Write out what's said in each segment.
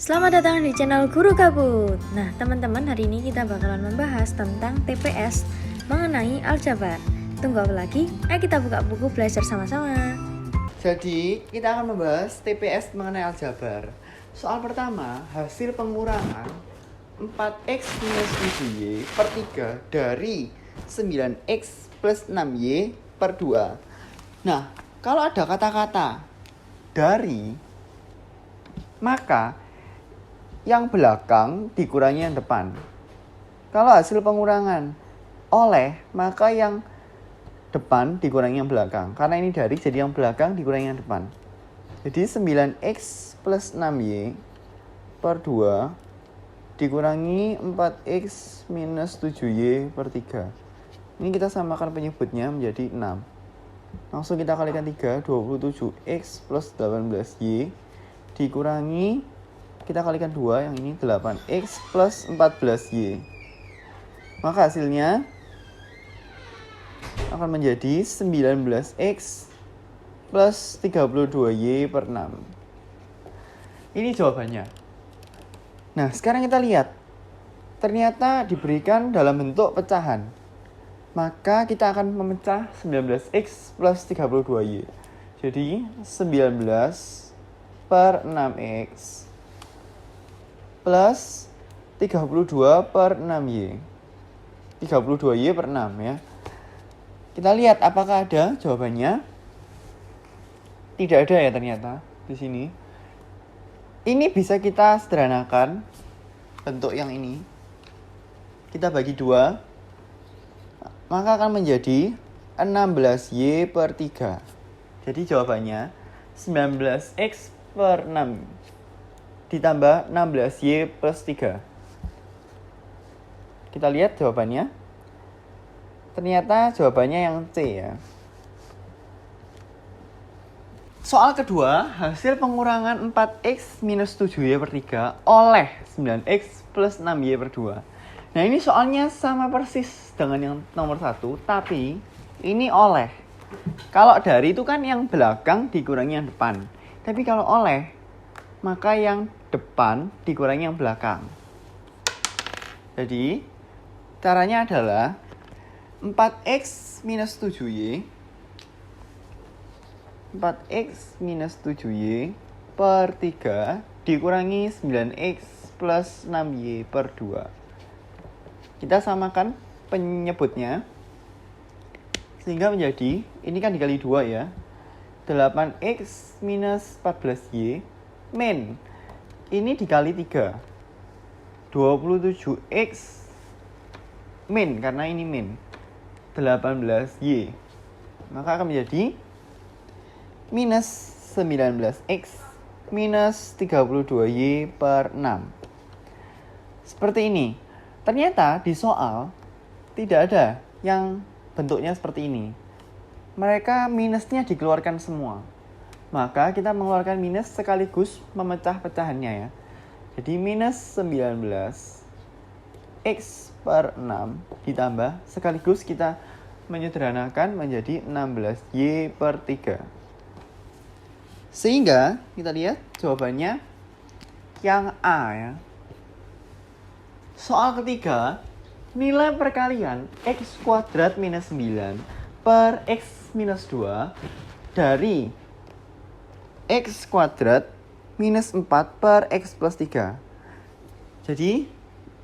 Selamat datang di channel Guru Kabut. Nah, teman-teman, hari ini kita bakalan membahas tentang TPS mengenai aljabar. Tunggu apa lagi? Ayo kita buka buku belajar sama-sama. Jadi, kita akan membahas TPS mengenai aljabar. Soal pertama, hasil pengurangan 4x minus 7y per 3 dari 9x plus 6y per 2. Nah, kalau ada kata-kata dari, maka yang belakang dikurangi yang depan. Kalau hasil pengurangan oleh, maka yang depan dikurangi yang belakang. Karena ini dari, jadi yang belakang dikurangi yang depan. Jadi 9x plus 6y per 2 dikurangi 4x minus 7y per 3. Ini kita samakan penyebutnya menjadi 6. Langsung kita kalikan 3, 27x plus 18y dikurangi, kita kalikan 2, yang ini 8x plus 14y. Maka hasilnya akan menjadi 19x plus 32y per 6. Ini jawabannya. Nah, sekarang kita lihat. Ternyata diberikan dalam bentuk pecahan. Maka kita akan memecah 19x plus 32y. Jadi 19 per 6x plus 32 per 6y. 32y per 6 ya. Kita lihat apakah ada jawabannya. Tidak ada ya ternyata di sini. Ini bisa kita sederhanakan bentuk yang ini. Kita bagi 2. Maka akan menjadi 16y per 3. Jadi jawabannya 19x per 6 ditambah 16y plus 3. Kita lihat jawabannya. Ternyata jawabannya yang C ya. Soal kedua, hasil pengurangan 4x minus 7y per 3 oleh 9x plus 6y per 2. Nah, ini soalnya sama persis dengan yang nomor 1, tapi ini oleh. Kalau dari itu kan yang belakang dikurangi yang depan. Tapi kalau oleh, maka yang depan dikurangi yang belakang. Jadi, caranya adalah 4x minus 7y 4x minus 7y per 3 dikurangi 9x plus 6y per 2. Kita samakan penyebutnya. Sehingga menjadi, ini kan dikali 2 ya. 8x minus 14y min. Ini dikali 3. 27x min, karena ini min. 18y. Maka akan menjadi minus 19x minus 32y per 6. Seperti ini. Ternyata di soal tidak ada yang bentuknya seperti ini. Mereka minusnya dikeluarkan semua. Maka kita mengeluarkan minus sekaligus memecah pecahannya ya. Jadi minus 19x per 6 ditambah sekaligus kita menyederhanakan menjadi 16y per 3. Sehingga kita lihat jawabannya yang A ya. Soal ketiga, nilai perkalian x kuadrat minus 9 per x minus 2 dari x kuadrat minus 4 per x plus 3. Jadi,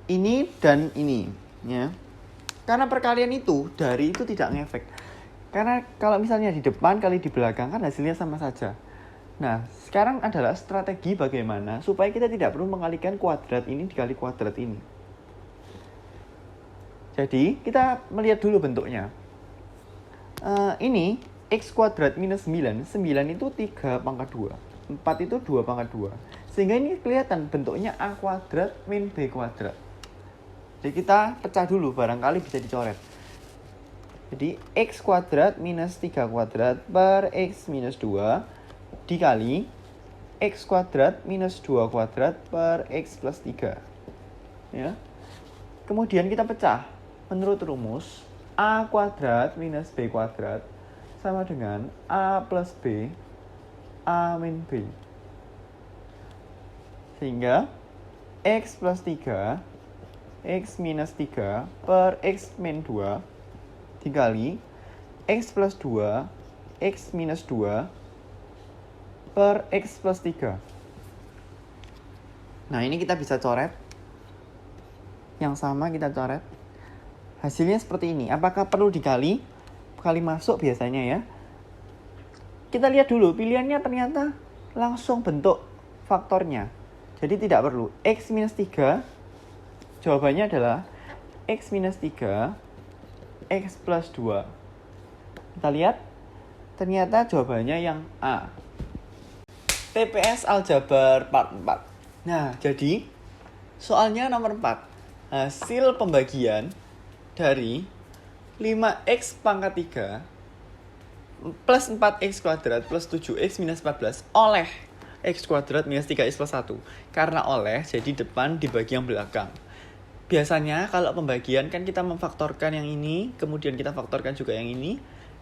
ini dan ini. Ya. Karena perkalian itu, dari itu tidak ngefek. Karena kalau misalnya di depan kali di belakang kan hasilnya sama saja. Nah, sekarang adalah strategi bagaimana supaya kita tidak perlu mengalikan kuadrat ini dikali kuadrat ini. Jadi, kita melihat dulu bentuknya. Ini x kuadrat minus 9. 9 itu 3 pangkat 2. 4 itu 2 pangkat 2. Sehingga ini kelihatan bentuknya A kuadrat min B kuadrat. Jadi kita pecah dulu, barangkali bisa dicoret. Jadi x kuadrat minus 3 kuadrat per x minus 2 dikali x kuadrat minus 2 kuadrat per x plus 3. Ya. Kemudian kita pecah. Menurut rumus, A kuadrat minus B kuadrat sama dengan A plus B, A min B. Sehingga X plus 3, X minus 3 per X min 2 dikali X plus 2, X minus 2 per X plus 3. Nah, ini kita bisa coret. Yang sama kita coret. Hasilnya seperti ini. Apakah perlu dikali? Kali masuk biasanya ya. Kita lihat dulu, pilihannya ternyata langsung bentuk faktornya. Jadi tidak perlu. X minus 3, jawabannya adalah X minus 3, X plus 2. Kita lihat, ternyata jawabannya yang A. TPS Aljabar part 4. Nah, jadi soalnya nomor 4. Hasil pembagian dari 5x pangkat 3 plus 4x kuadrat plus 7x minus 14 oleh x kuadrat minus 3x plus 1. Karena oleh, jadi depan dibagi yang belakang. Biasanya kalau pembagian kan kita memfaktorkan yang ini, kemudian kita faktorkan juga yang ini,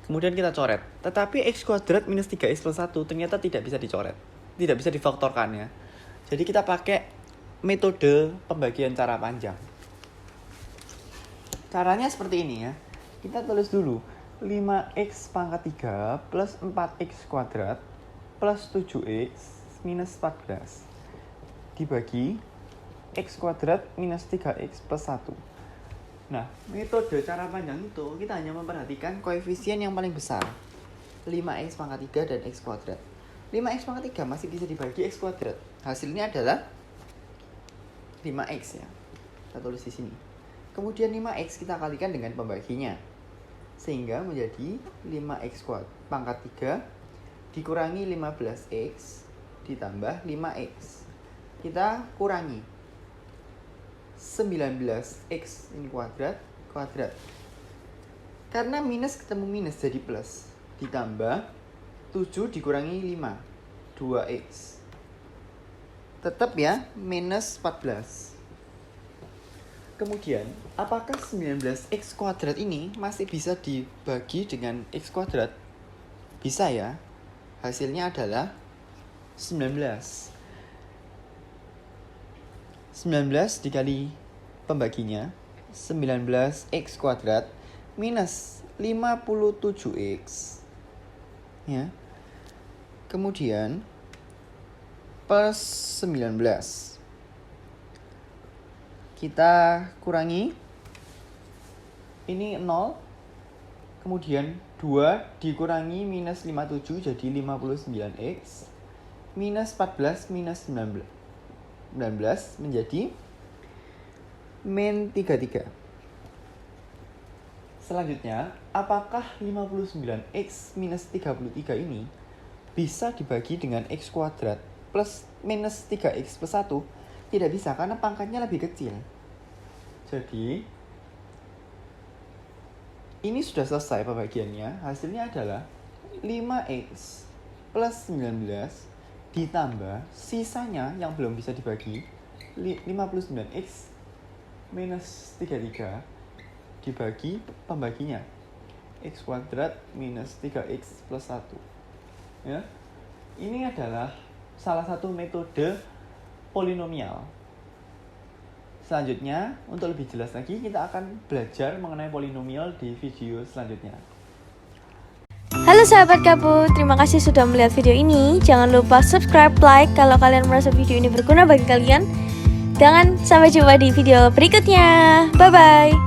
kemudian kita coret. Tetapi x kuadrat minus 3x plus 1 ternyata tidak bisa dicoret. Tidak bisa difaktorkan ya. Jadi kita pakai metode pembagian cara panjang. Caranya seperti ini ya. Kita tulis dulu 5x pangkat 3 plus 4x kuadrat plus 7x minus 14 dibagi x kuadrat minus 3x plus 1. Nah, metode cara panjang itu kita hanya memperhatikan koefisien yang paling besar, 5x pangkat 3 dan x kuadrat. 5x pangkat 3 masih bisa dibagi x kuadrat. Hasilnya adalah 5x ya. Kita tulis di sini. Kemudian 5x kita kalikan dengan pembaginya. Sehingga menjadi 5x pangkat 3 dikurangi 15x ditambah 5x. Kita kurangi 19x ini kuadrat. Karena minus ketemu minus jadi plus. Ditambah 7 dikurangi 5, 2x. Tetap ya, minus 14. Kemudian, apakah 19x kuadrat ini masih bisa dibagi dengan x kuadrat? Bisa ya. Hasilnya adalah 19. 19 dikali pembaginya 19x kuadrat minus 57x ya. Kemudian plus 19 kita kurangi ini 0, kemudian 2 dikurangi minus 57 jadi 59x minus 14 minus 19 menjadi min 33. Selanjutnya, apakah 59x minus 33 ini bisa dibagi dengan x kuadrat plus minus 3x plus 1? Tidak bisa karena pangkatnya lebih kecil. Jadi, ini sudah selesai pembagiannya. Hasilnya adalah 5x plus 19 ditambah sisanya yang belum bisa dibagi 59x minus 33 dibagi pembaginya x kuadrat minus 3x plus 1 ya. Ini adalah salah satu metode polinomial. Selanjutnya, untuk lebih jelas lagi kita akan belajar mengenai polinomial di video selanjutnya. Halo sahabat Kabut, terima kasih sudah melihat video ini. Jangan lupa subscribe, like kalau kalian merasa video ini berguna bagi kalian. Dan sampai jumpa di video berikutnya. Bye-bye.